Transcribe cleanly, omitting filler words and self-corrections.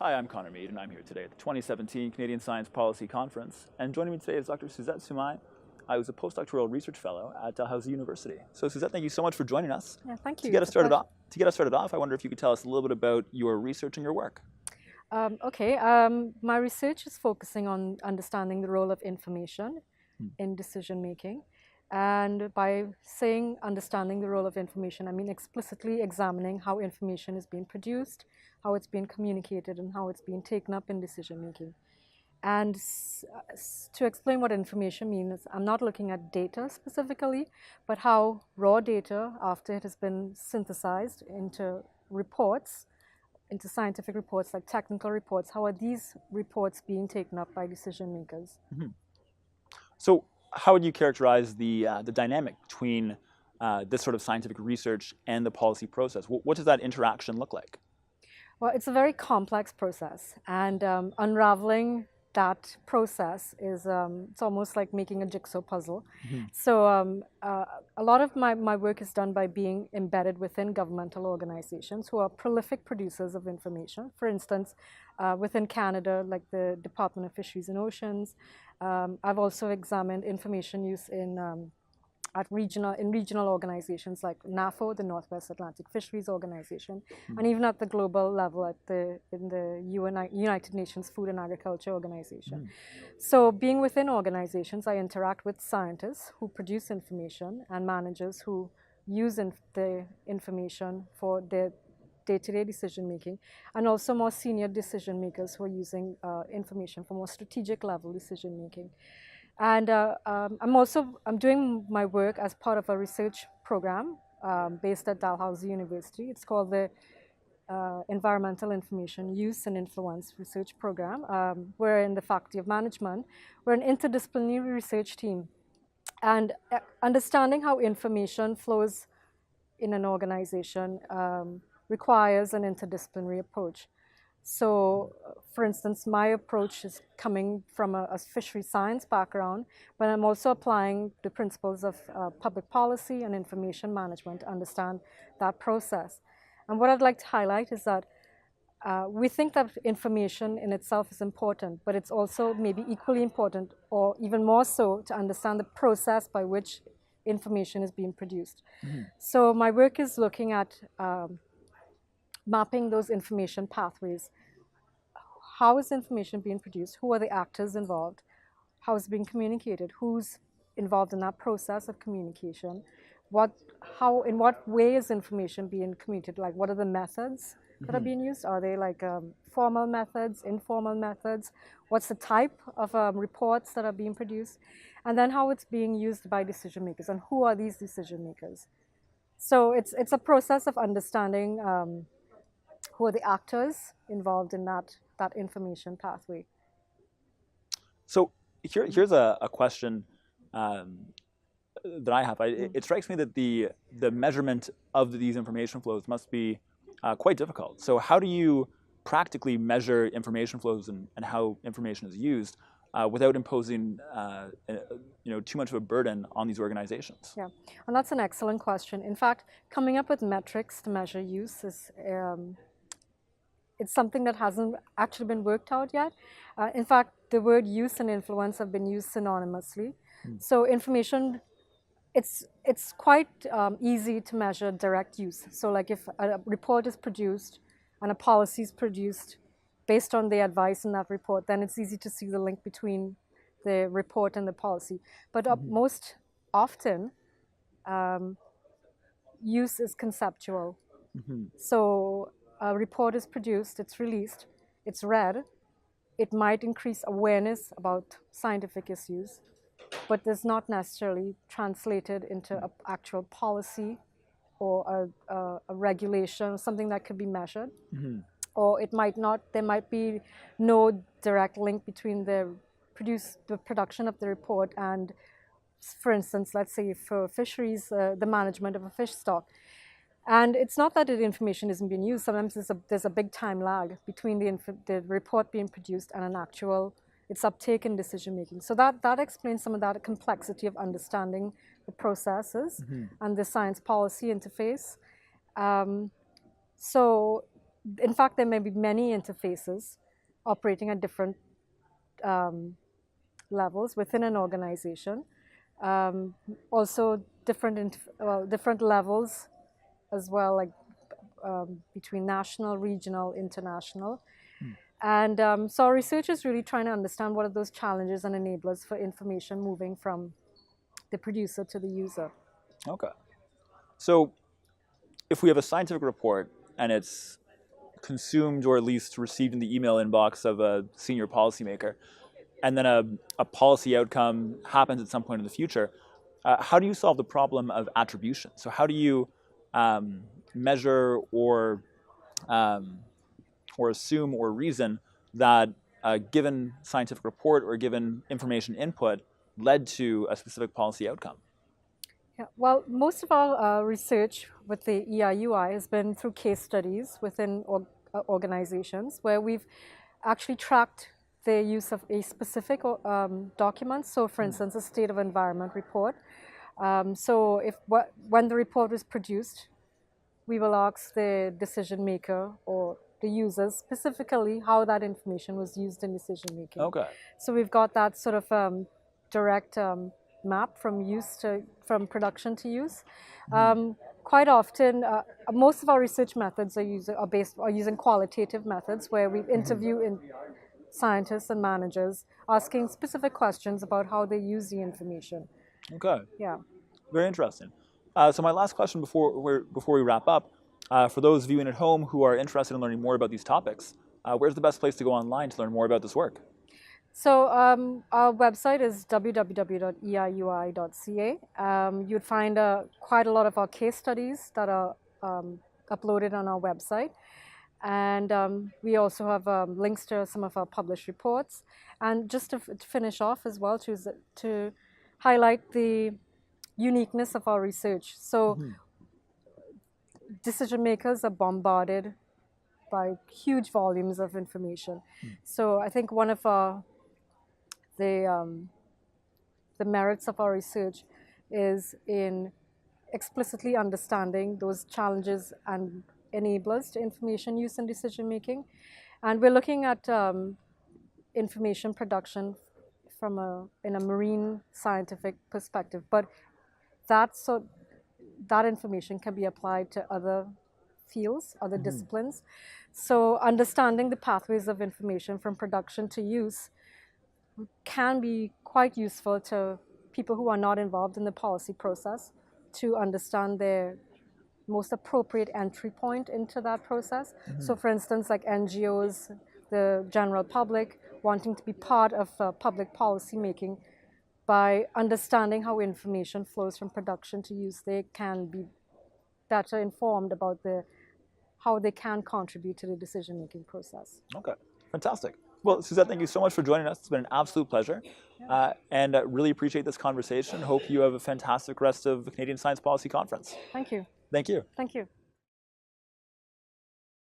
Hi, I'm Connor Mead, and I'm here today at the 2017 Canadian Science Policy Conference. And joining me today is Dr. Suzuette Soomai. I was a postdoctoral research fellow at Dalhousie University. So Suzuette, thank you so much for joining us. Yeah, thank you. To get us started off, I wonder if you could tell us a little bit about your research and your work. My research is focusing on understanding the role of information in decision making. And by saying understanding the role of information, I mean explicitly examining how information is being produced, how it's being communicated, and how it's being taken up in decision making. And to explain what information means, I'm not looking at data specifically, but how raw data, after it has been synthesized into reports, into scientific reports like technical reports, how are these reports being taken up by decision makers? So how would you characterize the dynamic between this sort of scientific research and the policy process? What does that interaction look like? Well, it's a very complex process, and unraveling that process is it's almost like making a jigsaw puzzle. So a lot of my work is done by being embedded within governmental organizations who are prolific producers of information. For instance, within Canada, like the Department of Fisheries and Oceans. I've also examined information use in regional organizations like NAFO, the Northwest Atlantic Fisheries Organization, and even at the global level in the United Nations Food and Agriculture Organization. So being within organizations, I interact with scientists who produce information and managers who use the information for their day-to-day decision making, and also more senior decision makers who are using information for more strategic level decision making. And I'm doing my work as part of a research program based at Dalhousie University. It's called the Environmental Information Use and Influence Research Program. We're in the Faculty of Management. We're an interdisciplinary research team. And understanding how information flows in an organization requires an interdisciplinary approach. So, for instance, my approach is coming from a fishery science background, but I'm also applying the principles of public policy and information management to understand that process. And what I'd like to highlight is that we think that information in itself is important, but it's also maybe equally important, or even more so, to understand the process by which information is being produced. So my work is looking at mapping those information pathways. How is information being produced? Who are the actors involved? How is it being communicated? Who's involved in that process of communication? In what way is information being communicated? Like, what are the methods that are being used? Are they like formal methods, informal methods? What's the type of reports that are being produced? And then how it's being used by decision makers, and who are these decision makers? So it's a process of understanding who are the actors involved in that information pathway. So here's a question that I have. It strikes me that the measurement of these information flows must be quite difficult. So how do you practically measure information flows and how information is used without imposing too much of a burden on these organizations? Yeah, and that's an excellent question. In fact, coming up with metrics to measure use is it's something that hasn't actually been worked out yet. In fact, the word use and influence have been used synonymously. So information, it's quite easy to measure direct use. So like if a report is produced and a policy is produced based on the advice in that report, then it's easy to see the link between the report and the policy. But most often, use is conceptual. So a report is produced, it's released, it's read, it might increase awareness about scientific issues, but it's not necessarily translated into an actual policy or a regulation, something that could be measured. Or it might not, there might be no direct link between the production of the report and, for instance, let's say for fisheries, the management of a fish stock. And it's not that the information isn't being used. Sometimes there's a big time lag between the report being produced and its uptake in decision making. So that explains some of that complexity of understanding the processes and the science policy interface. So in fact, there may be many interfaces operating at different levels within an organization. Also, different levels as well, like between national, regional, international. And so our research is really trying to understand what are those challenges and enablers for information moving from the producer to the user. Okay. So if we have a scientific report and it's consumed or at least received in the email inbox of a senior policymaker, and then a policy outcome happens at some point in the future, how do you solve the problem of attribution? So how do you measure or assume or reason that a given scientific report or given information input led to a specific policy outcome? Yeah, well, most of our research with the EIUI has been through case studies within organizations where we've actually tracked the use of a specific document. So, for instance, a state of environment report. So, when the report was produced, we will ask the decision maker or the users specifically how that information was used in decision making. Okay. So we've got that sort of direct map from production to use. Quite often, most of our research methods are using qualitative methods where we interview scientists and managers asking specific questions about how they use the information. Okay. Yeah. Very interesting. So my last question before we wrap up, for those viewing at home who are interested in learning more about these topics, where's the best place to go online to learn more about this work? So our website is www.eiui.ca. You'd find quite a lot of our case studies that are uploaded on our website. And we also have links to some of our published reports. And just to finish off as well, to highlight the uniqueness of our research. So decision makers are bombarded by huge volumes of information. So I think one of the merits of our research is in explicitly understanding those challenges and enablers to information use and decision making. And we're looking at information production in a marine scientific perspective, but that information can be applied to other fields, other disciplines. So understanding the pathways of information from production to use can be quite useful to people who are not involved in the policy process to understand their most appropriate entry point into that process. So for instance, like NGOs, the general public wanting to be part of public policy making, by understanding how information flows from production to use, they can be better informed about how they can contribute to the decision-making process. Okay, fantastic. Well, Suzuette, thank you so much for joining us. It's been an absolute pleasure. And really appreciate this conversation. Hope you have a fantastic rest of the Canadian Science Policy Conference. Thank you. Thank you. Thank you.